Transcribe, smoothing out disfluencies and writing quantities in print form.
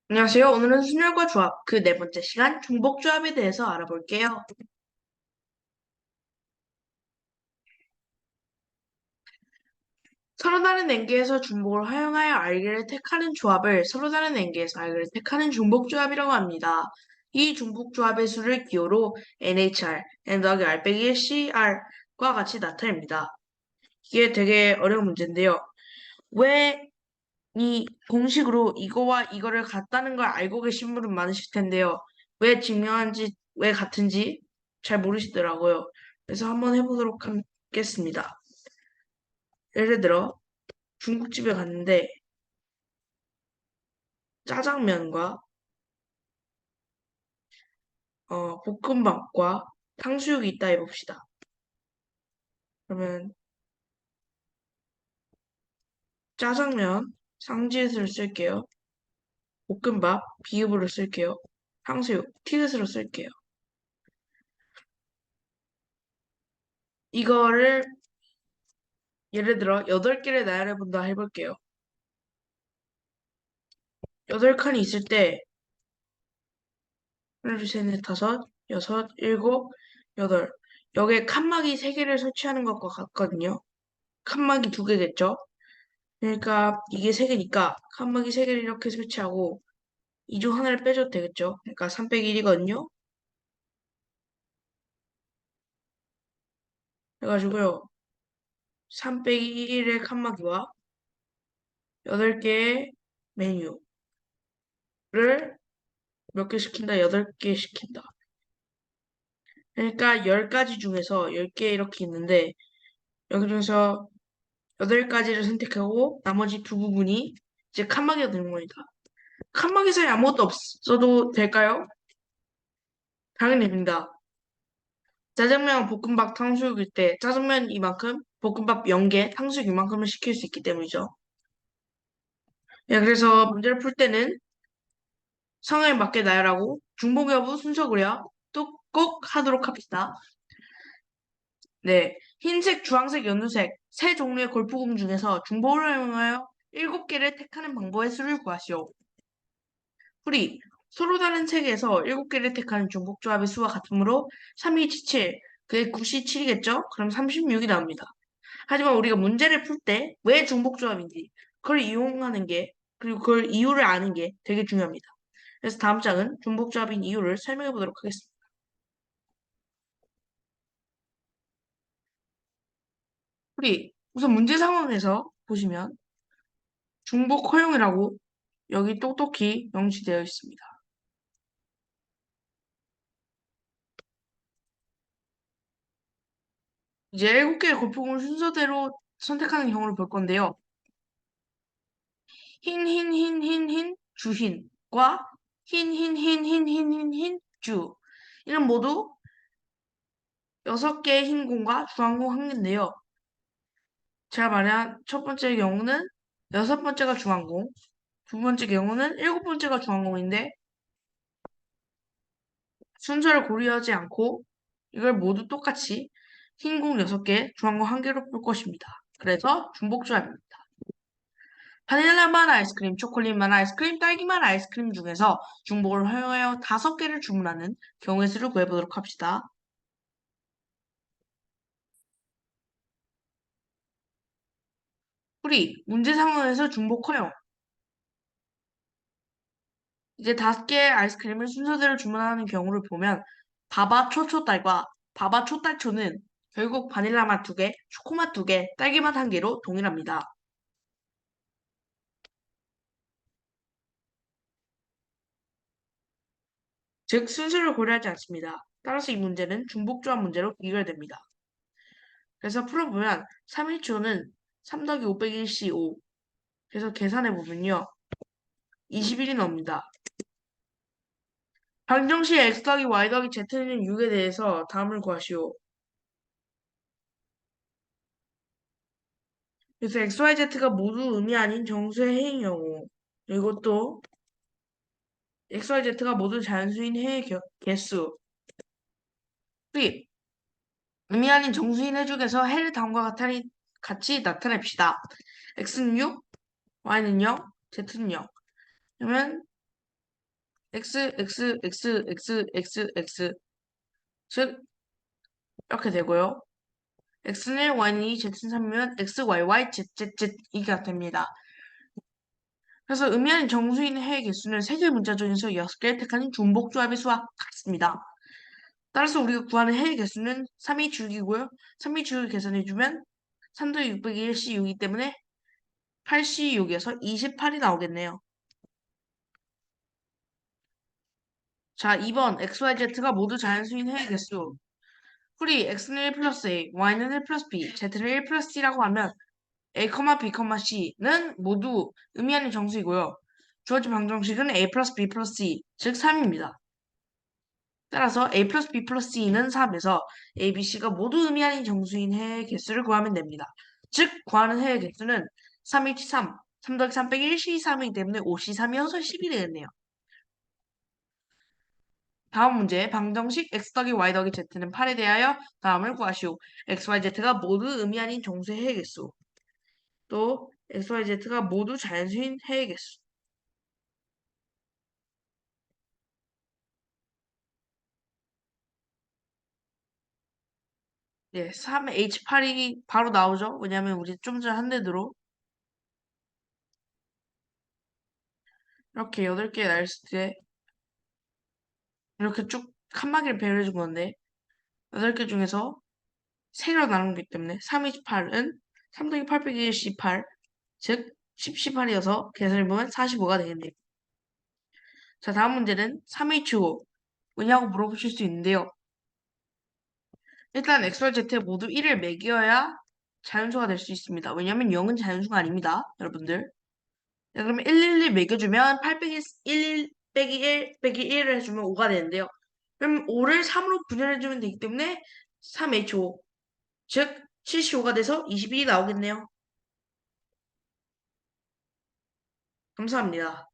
안녕하세요. 오늘은 순열과 조합, 그 네 번째 시간 중복조합에 대해서 알아볼게요. 서로 다른 랭귀에서 중복을 활용하여 알기를 택하는 조합을 서로 다른 랭귀에서 알기를 택하는 중복조합이라고 합니다. 이 중복조합의 수를 기호로 NHR, N 더하기 R 빼기 1CR과 같이 나타냅니다. 이게 되게 어려운 문제인데요. 왜 이 공식으로 이거와 이거를 같다는 걸 알고 계신 분은 많으실 텐데요. 왜 증명한지, 왜 같은지 잘 모르시더라고요. 그래서 한번 해보도록 하겠습니다. 예를 들어 중국집에 갔는데 짜장면과 볶음밥과 탕수육이 있다 해봅시다. 그러면 짜장면 상지읒을 쓸게요. 볶음밥 비읍으로 쓸게요. 탕수육 티읕으로 쓸게요. 이거를 예를 들어 8개를 나열해 본다 해볼게요. 8칸이 있을 때 하나, 둘, 셋, 넷, 다섯, 여섯, 일곱, 여덟. 여기에 칸막이 3개를 설치하는 것과 같거든요. 칸막이 2개겠죠? 그러니까 이게 3개니까 칸막이 3개를 이렇게 설치하고 이 중 하나를 빼줘도 되겠죠? 그러니까 3 빼기 1이거든요. 그래가지고요. 3 빼기 1의 칸막이와 8개의 메뉴를 몇 개 시킨다? 8개 시킨다. 그러니까 10가지 중에서 10개 이렇게 있는데 여기 중에서 8가지를 선택하고 나머지 두 부분이 이제 칸막이가 되는 겁니다. 칸막이 사이에 아무것도 없어도 될까요? 당연히 됩니다. 짜장면, 볶음밥, 탕수육일 때 짜장면 이만큼, 볶음밥 0개, 탕수육 이만큼을 시킬 수 있기 때문이죠. 네, 그래서 문제를 풀 때는 상황에 맞게 나열하고 중복 여부 순서 고려 또 꼭 하도록 합시다. 네, 흰색, 주황색, 연두색 세 종류의 골프공 중에서 중복을 활용하여 7개를 택하는 방법의 수를 구하시오. 풀이 서로 다른 색에서 7개를 택하는 중복조합의 수와 같으므로 3이 7, 그게 9이 7이겠죠? 그럼 36이 나옵니다. 하지만 우리가 문제를 풀 때 왜 중복조합인지 그걸 이용하는 게 그리고 그걸 이유를 아는 게 되게 중요합니다. 그래서 다음 장은 중복조합인 이유를 설명해 보도록 하겠습니다. 우리 우선 문제 상황에서 보시면 중복 허용이라고 여기 똑똑히 명시되어 있습니다. 이제 7개의 골프공을 순서대로 선택하는 경우를 볼 건데요. 흰, 흰, 흰, 흰, 흰, 주흰과 흰, 흰, 흰, 흰, 흰, 흰, 흰, 주. 이는 모두 6개의 흰 공과 주황 공 한 개인데요. 제가 말한 첫 번째 경우는 6번째가 주황 공, 두 번째 경우는 7번째가 주황 공인데 순서를 고려하지 않고 이걸 모두 똑같이 흰 공 6개, 주황 공 1개로 풀 것입니다. 그래서 중복조합입니다. 바닐라맛 아이스크림, 초콜릿맛 아이스크림, 딸기맛 아이스크림 중에서 중복을 허용하여 5개를 주문하는 경우의 수를 구해보도록 합시다. 우리 문제 상황에서 중복 허용. 이제 5개의 아이스크림을 순서대로 주문하는 경우를 보면 바바 초초딸과 바바 초딸초는 결국 바닐라맛 2개, 초코맛 2개, 딸기맛 1개로 동일합니다. 즉 순서를 고려하지 않습니다. 따라서 이 문제는 중복조합 문제로 귀결됩니다. 그래서 풀어보면 3일초는 3 더하기 5 빼기 1씨 5. 그래서 계산해보면요. 21이 나옵니다. 방정식 x 더하기 y 더하기 z는 6에 대해서 다음을 구하시오. 그래서 x, y, z가 모두 음이 아닌 정수의 해인 경우 그리고 또 x, y, z가 모두 자연수인 해의 개수 수입 음이 아닌 정수인 해 중에서 해를 다음과 같이 나타냅시다. x는 6, y는 0, z는 0. 그러면 즉 이렇게 되고요. x는 y는 2, z는 3이면 x, y, y, z, z, z 이가 됩니다. 그래서 의미하는 정수인 해의 개수는 세 개의 문자 중에서 6개를 택하는 중복조합의 수와 같습니다. 따라서 우리가 구하는 해의 개수는 3이 주기고요. 3이 주기 계산해주면 3도 600이 1시 6이기 때문에 8시 6에서 28이 나오겠네요. 자, 2번 x, y, z가 모두 자연수인 해의 개수. 풀이 x는 1 플러스 a, y는 1 플러스 b, z는 1 플러스 c라고 하면 a, b, c는 모두 의미하는 정수이고요. 주어진 방정식은 a 플러스 b 플러스 c, 즉 3입니다. 따라서 a 플러스 b 플러스 c는 3에서 a, b, c가 모두 의미하는 정수인 해의 개수를 구하면 됩니다. 즉 구하는 해의 개수는 3일치 3, 3 더하기 3 빼기 1시 3이기 때문에 5시 3이어서 10이 되겠네요. 다음 문제, 방정식 x 더하기 y 더하기 z는 8에 대하여 다음을 구하시오. x, y, z가 모두 의미 아닌 정수의 해의 개수. 또 x, y, z가 모두 자연수인 해의 개수. 예, 3H8이 바로 나오죠. 왜냐면 우리 좀 전에 한 대대로 이렇게 8개 나있을 때 이렇게 쭉 칸막이를 배열해 준 건데 8개 중에서 3개로 나눈 거기 때문에 328은 3 더하기 8 빼기 1, 18, 즉 10, 18이어서 계산해보면 45가 되겠네요. 자, 다음 문제는 3H5 뭐냐고 물어보실 수 있는데요. 일단 x, y, z 모두 1을 매겨야 자연수가 될 수 있습니다. 왜냐면 0은 자연수가 아닙니다. 여러분들. 자, 그러면 111 매겨주면 8 빼기 11 빼기 1 빼기 1을 해주면 5가 되는데요. 그럼 5를 3으로 분열해주면 되기 때문에 3H5 즉 75가 돼서 22이 나오겠네요. 감사합니다.